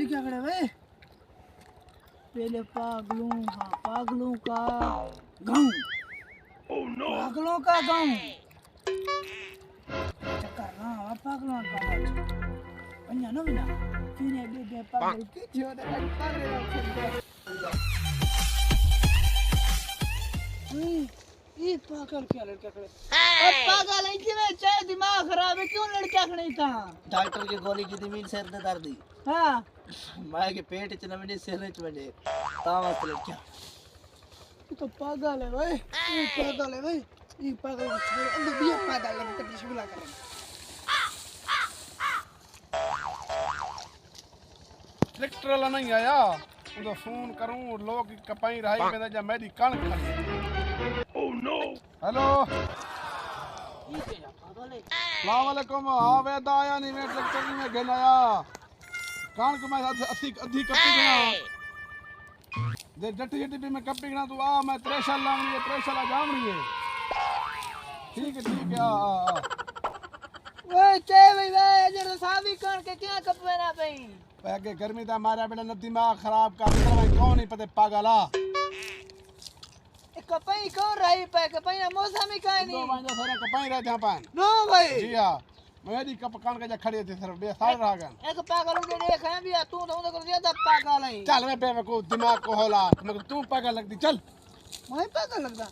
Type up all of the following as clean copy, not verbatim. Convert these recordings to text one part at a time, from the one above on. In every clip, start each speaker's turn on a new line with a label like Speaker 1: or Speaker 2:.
Speaker 1: क्या करे भाई? पहले पागलों का गाँव। पागलों का गाँव। चक्कर ना पागलों का गाँव। अन्य नो बिना। फिर ये दे पागल की जो दे पागल ये पागल क्या लड़का करे? पागल है कि मैं चाहे दिमाग खराब है क्यों लड़का खड़े था?
Speaker 2: डॉक्टर की गोली की जमीन सिर दे दर्द दी।
Speaker 1: हाँ
Speaker 2: मां के पेट च न वने सिर च वने तावत लड़का
Speaker 1: तो पागल है भाई। ये पागल है भाई। ये पागल है अंदर भी पागल है कभी शुरू कर
Speaker 3: ट्रैक्टर वाला नहीं आया तो फोन करूं लोग कपाई रही में जा मेरी कण खाली। ओह नो हेलो अस्सलाम वालेकुम हां वेदा आया नहीं मैं ट्रैक्टर में घेन आया कण को मैं अस्सी अधि कपी गया दे जट्टी जट्टी पे मैं कपी गया तू आ मैं त्रेशल लावनी है त्रेशल जावनी है ठीक है आ
Speaker 1: ओए चे भाई जरा सावी कण के क्या कपवेना पई
Speaker 3: पैके गर्मी दा मारा बेटा न दिमाग खराब कर भाई कौन नहीं पते पागला
Speaker 1: कपाई कौन रही पे कपाई ना मौसम ही काहे
Speaker 3: दो
Speaker 1: नहीं
Speaker 3: बांजा सारा कपाई रहते हैं पान
Speaker 1: नो भाई
Speaker 3: जी हां मेरी कपकान के जा खड़े थे सिर्फ बे साल रह गए
Speaker 1: एक पागल के देख है भी तू तो कर दिया था पागल है
Speaker 3: चल रे बेवकूफ को दिमाग को होला मगर तू पागल लगती चल
Speaker 1: मैं पागल लगदा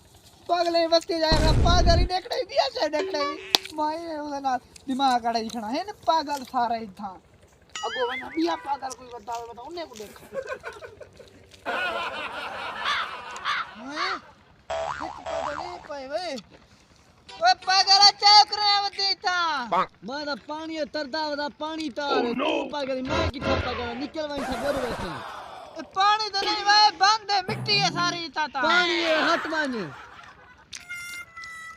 Speaker 1: पागल है बस्ती जाएगा पागल ही देखड़े दिया से देखड़े मैं उसका ना दिमाग कड़ा दिखना है ना पागल सारा ही था अगो बना बिया पागल कोई बताओ उन्हें को देख मैं पागल है पाए वे ओए पागल चौक रे वती था
Speaker 2: मारा पानी तरदा वदा पानी तार तू पागल मैं की पागल निकल वहीं से बोल बैठे
Speaker 1: पानी तो नहीं भाई बंद है मिट्टी है सारी था
Speaker 2: पानी है हट माने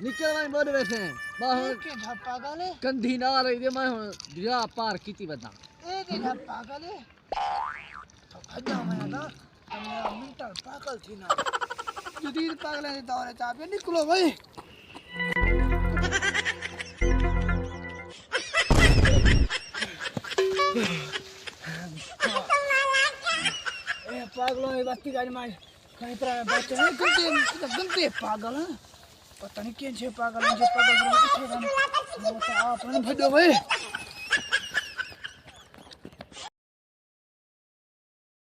Speaker 2: निकल वहीं बोल बैठे बाहर
Speaker 1: के पागल है
Speaker 2: कंधी ना रही दे मैं दिया पार कीती बता
Speaker 1: एक ही पागल है तो खजा मैं ना मेरा मेंटल पागल थी ना जदीद पागल है दौरे चाप निकलो भाई ए पागलों ये बस्ती गाड़ी मार कहीं तरह बच्चे हैं गंदे पागल हैं पता नहीं किन छे पागल हैं जो पागल हैं किथे जाने वो तो आप ने भजो भाई